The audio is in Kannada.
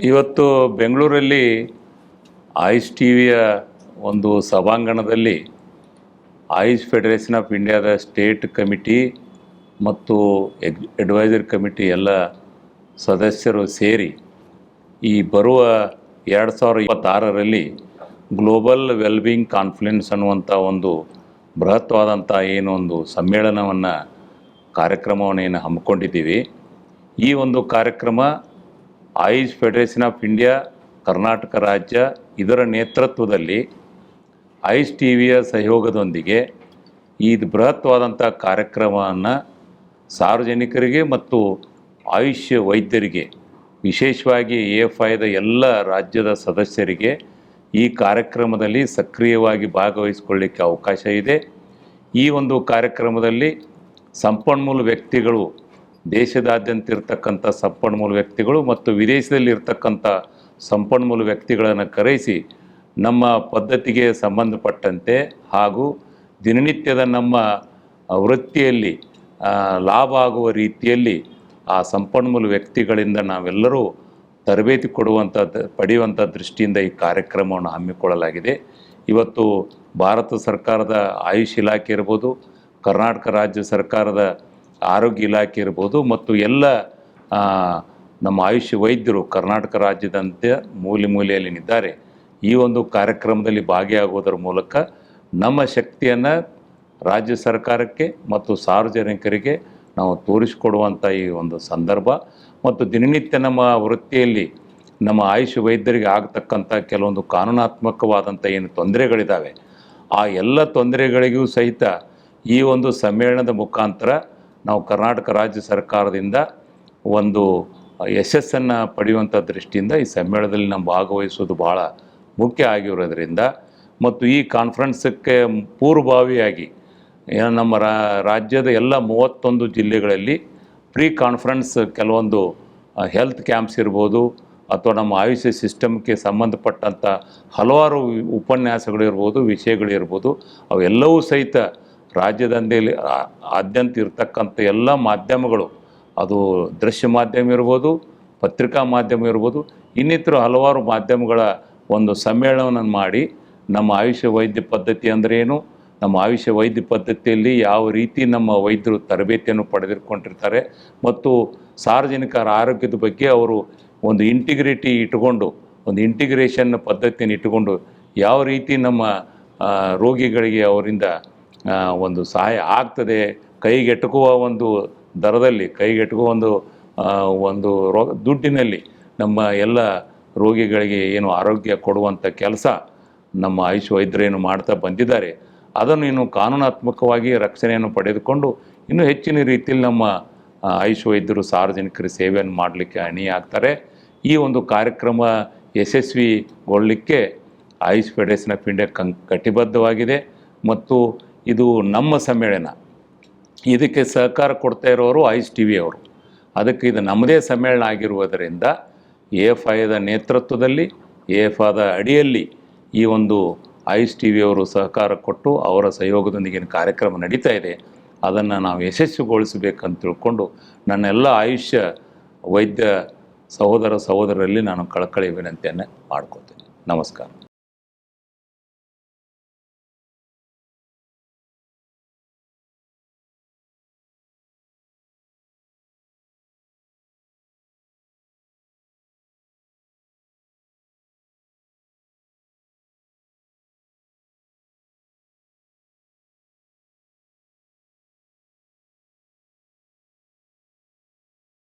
ಇವತ್ತು ಬೆಂಗಳೂರಲ್ಲಿ ಆಯುಷ್ ಟಿವಿಯ ಒಂದು ಸಭಾಂಗಣದಲ್ಲಿ ಆಯುಷ್ ಫೆಡರೇಷನ್ ಆಫ್ ಇಂಡಿಯಾದ ಸ್ಟೇಟ್ ಕಮಿಟಿ ಮತ್ತು ಅಡ್ವೈಸರಿ ಕಮಿಟಿ ಎಲ್ಲ ಸದಸ್ಯರು ಸೇರಿ ಈ ಬರುವ 2026ರಲ್ಲಿ ಗ್ಲೋಬಲ್ ವೆಲ್ಬೀಯಿಂಗ್ ಕಾನ್ಫರೆನ್ಸ್ ಅನ್ನುವಂಥ ಒಂದು ಬೃಹತ್ವಾದಂಥ ಏನೊಂದು ಸಮ್ಮೇಳನವನ್ನು ಕಾರ್ಯಕ್ರಮವನ್ನು ಏನು ಹಮ್ಮಿಕೊಂಡಿದ್ದೀವಿ. ಈ ಒಂದು ಕಾರ್ಯಕ್ರಮ AYUSH federation of India Karnataka ರಾಜ್ಯ ಇದರ ನೇತೃತ್ವದಲ್ಲಿ ಆಯುಷ್ ಟಿವಿಯ ಸಹಯೋಗದೊಂದಿಗೆ ಈ ಬೃಹತ್ವಾದಂಥ ಕಾರ್ಯಕ್ರಮವನ್ನು ಸಾರ್ವಜನಿಕರಿಗೆ ಮತ್ತು ಆಯುಷ್ ವೈದ್ಯರಿಗೆ, ವಿಶೇಷವಾಗಿ AFIದ ಎಲ್ಲ ರಾಜ್ಯದ ಸದಸ್ಯರಿಗೆ ಈ ಕಾರ್ಯಕ್ರಮದಲ್ಲಿ ಸಕ್ರಿಯವಾಗಿ ಭಾಗವಹಿಸಿಕೊಳ್ಳಿಕ್ಕೆ ಅವಕಾಶ ಇದೆ. ಈ ಒಂದು ಕಾರ್ಯಕ್ರಮದಲ್ಲಿ ಸಂಪನ್ಮೂಲ ವ್ಯಕ್ತಿಗಳು, ದೇಶದಾದ್ಯಂತ ಇರತಕ್ಕಂಥ ಸಂಪನ್ಮೂಲ ವ್ಯಕ್ತಿಗಳು ಮತ್ತು ವಿದೇಶದಲ್ಲಿ ಇರತಕ್ಕಂಥ ಸಂಪನ್ಮೂಲ ವ್ಯಕ್ತಿಗಳನ್ನು ಕರೆಸಿ ನಮ್ಮ ಪದ್ಧತಿಗೆ ಸಂಬಂಧಪಟ್ಟಂತೆ ಹಾಗೂ ದಿನನಿತ್ಯದ ನಮ್ಮ ವೃತ್ತಿಯಲ್ಲಿ ಲಾಭ ಆಗುವ ರೀತಿಯಲ್ಲಿ ಆ ಸಂಪನ್ಮೂಲ ವ್ಯಕ್ತಿಗಳಿಂದ ನಾವೆಲ್ಲರೂ ತರಬೇತಿ ಪಡೆಯುವಂಥ ದೃಷ್ಟಿಯಿಂದ ಈ ಕಾರ್ಯಕ್ರಮವನ್ನು ಹಮ್ಮಿಕೊಳ್ಳಲಾಗಿದೆ. ಇವತ್ತು ಭಾರತ ಸರ್ಕಾರದ ಆಯುಷ್ ಇಲಾಖೆ ಇರ್ಬೋದು, ಕರ್ನಾಟಕ ರಾಜ್ಯ ಸರ್ಕಾರದ ಆರೋಗ್ಯ ಇಲಾಖೆ ಇರ್ಬೋದು ಮತ್ತು ಎಲ್ಲ ನಮ್ಮ ಆಯುಷ್ ವೈದ್ಯರು ಕರ್ನಾಟಕ ರಾಜ್ಯದಂತೆ ಮೂಲೆಯಲ್ಲಿದ್ದಾರೆ. ಈ ಒಂದು ಕಾರ್ಯಕ್ರಮದಲ್ಲಿ ಭಾಗಿಯಾಗುವುದರ ಮೂಲಕ ನಮ್ಮ ಶಕ್ತಿಯನ್ನು ರಾಜ್ಯ ಸರ್ಕಾರಕ್ಕೆ ಮತ್ತು ಸಾರ್ವಜನಿಕರಿಗೆ ನಾವು ತೋರಿಸಿಕೊಡುವಂಥ ಈ ಒಂದು ಸಂದರ್ಭ ಮತ್ತು ದಿನನಿತ್ಯ ನಮ್ಮ ವೃತ್ತಿಯಲ್ಲಿ ನಮ್ಮ ಆಯುಷ್ ವೈದ್ಯರಿಗೆ ಆಗ್ತಕ್ಕಂಥ ಕೆಲವೊಂದು ಕಾನೂನಾತ್ಮಕವಾದಂಥ ಏನು ತೊಂದರೆಗಳಿದ್ದಾವೆ, ಆ ಎಲ್ಲ ತೊಂದರೆಗಳಿಗೂ ಸಹಿತ ಈ ಒಂದು ಸಮ್ಮೇಳನದ ಮುಖಾಂತರ ನಾವು ಕರ್ನಾಟಕ ರಾಜ್ಯ ಸರ್ಕಾರದಿಂದ ಒಂದು ಯಶಸ್ಸನ್ನು ಪಡೆಯುವಂಥ ದೃಷ್ಟಿಯಿಂದ ಈ ಸಮ್ಮೇಳನದಲ್ಲಿ ನಾವು ಭಾಗವಹಿಸೋದು ಭಾಳ ಮುಖ್ಯ ಆಗಿರೋದ್ರಿಂದ ಮತ್ತು ಈ ಕಾನ್ಫರೆನ್ಸಕ್ಕೆ ಪೂರ್ವಭಾವಿಯಾಗಿ ನಮ್ಮ ರಾಜ್ಯದ ಎಲ್ಲ 31 ಜಿಲ್ಲೆಗಳಲ್ಲಿ ಪ್ರೀ ಕಾನ್ಫರೆನ್ಸ್ ಕೆಲವೊಂದು ಹೆಲ್ತ್ ಕ್ಯಾಂಪ್ಸ್ ಇರ್ಬೋದು ಅಥವಾ ನಮ್ಮ ಆಯುಷ್ ಸಿಸ್ಟಮ್ಗೆ ಸಂಬಂಧಪಟ್ಟಂಥ ಹಲವಾರು ಉಪನ್ಯಾಸಗಳಿರ್ಬೋದು, ವಿಷಯಗಳಿರ್ಬೋದು, ಅವೆಲ್ಲವೂ ಸಹಿತ ರಾಜ್ಯದಲ್ಲಿ ಆದ್ಯಂತ ಇರತಕ್ಕಂಥ ಎಲ್ಲ ಮಾಧ್ಯಮಗಳು, ಅದು ದೃಶ್ಯ ಮಾಧ್ಯಮ ಇರ್ಬೋದು, ಪತ್ರಿಕಾ ಮಾಧ್ಯಮ ಇರ್ಬೋದು, ಇನ್ನಿತರ ಹಲವಾರು ಮಾಧ್ಯಮಗಳ ಒಂದು ಸಮ್ಮೇಳನವನ್ನು ಮಾಡಿ ನಮ್ಮ ಆಯುಷ್ ವೈದ್ಯ ಪದ್ಧತಿ ಅಂದರೆ ಏನು, ನಮ್ಮ ಆಯುಷ್ ವೈದ್ಯ ಪದ್ಧತಿಯಲ್ಲಿ ಯಾವ ರೀತಿ ನಮ್ಮ ವೈದ್ಯರು ತರಬೇತಿಯನ್ನು ಪಡೆದುಕೊಂಡಿರ್ತಾರೆ ಮತ್ತು ಸಾರ್ವಜನಿಕರ ಆರೋಗ್ಯದ ಬಗ್ಗೆ ಅವರು ಒಂದು ಇಂಟಿಗ್ರಿಟಿ ಇಟ್ಟುಕೊಂಡು, ಒಂದು ಇಂಟಿಗ್ರೇಷನ್ ಪದ್ಧತಿಯನ್ನು ಇಟ್ಟುಕೊಂಡು ಯಾವ ರೀತಿ ನಮ್ಮ ರೋಗಿಗಳಿಗೆ ಅವರಿಂದ ಒಂದು ಸಹಾಯ ಆಗ್ತದೆ, ಕೈಗೆಟುಕುವ ಒಂದು ದರದಲ್ಲಿ, ಕೈಗೆಟುಕುವ ಒಂದು ದುಡ್ಡಿನಲ್ಲಿ ನಮ್ಮ ಎಲ್ಲ ರೋಗಿಗಳಿಗೆ ಏನು ಆರೋಗ್ಯ ಕೊಡುವಂಥ ಕೆಲಸ ನಮ್ಮ ಆಯುಷ್ ವೈದ್ಯರೇನು ಮಾಡ್ತಾ ಬಂದಿದ್ದಾರೆ. ಅದನ್ನು ಇನ್ನು ಕಾನೂನಾತ್ಮಕವಾಗಿ ರಕ್ಷಣೆಯನ್ನು ಪಡೆದುಕೊಂಡು ಇನ್ನೂ ಹೆಚ್ಚಿನ ರೀತಿಯಲ್ಲಿ ನಮ್ಮ ಆಯುಷ್ ವೈದ್ಯರು ಸಾರ್ವಜನಿಕರ ಸೇವೆಯನ್ನು ಮಾಡಲಿಕ್ಕೆ ಅಣಿಯಾಗ್ತಾರೆ. ಈ ಒಂದು ಕಾರ್ಯಕ್ರಮ ಯಶಸ್ವಿಗೊಳ್ಳಲಿಕ್ಕೆ ಆಯುಷ್ ಫೆಡರೇಷನ್ ಆಫ್ ಇಂಡಿಯಾ ಕಟಿಬದ್ಧವಾಗಿದೆ ಮತ್ತು ಇದು ನಮ್ಮ ಸಮ್ಮೇಳನ. ಇದಕ್ಕೆ ಸಹಕಾರ ಕೊಡ್ತಾ ಇರೋರು ಆಯುಷ್ ಟಿವಿ ಅವರು. ಅದಕ್ಕೆ ಇದು ನಮ್ಮದೇ ಸಮ್ಮೇಳನ ಆಗಿರುವುದರಿಂದ AFIದ ನೇತೃತ್ವದಲ್ಲಿ, AFIದ ಅಡಿಯಲ್ಲಿ ಈ ಒಂದು ಆಯುಷ್ ಟಿವಿಯವರು ಸಹಕಾರ ಕೊಟ್ಟು ಅವರ ಸಹಯೋಗದೊಂದಿಗೆ ಕಾರ್ಯಕ್ರಮ ನಡೀತಾ ಇದೆ. ಅದನ್ನು ನಾವು ಯಶಸ್ವಿಗೊಳಿಸಬೇಕಂತ ತಿಳ್ಕೊಂಡು ನನ್ನೆಲ್ಲ ಆಯುಷ್ ವೈದ್ಯ ಸಹೋದರರಲ್ಲಿ ನಾನು ಕಳಕಳಿ ವಿನಂತಿಯನ್ನು ಮಾಡ್ಕೊತೀನಿ. ನಮಸ್ಕಾರ.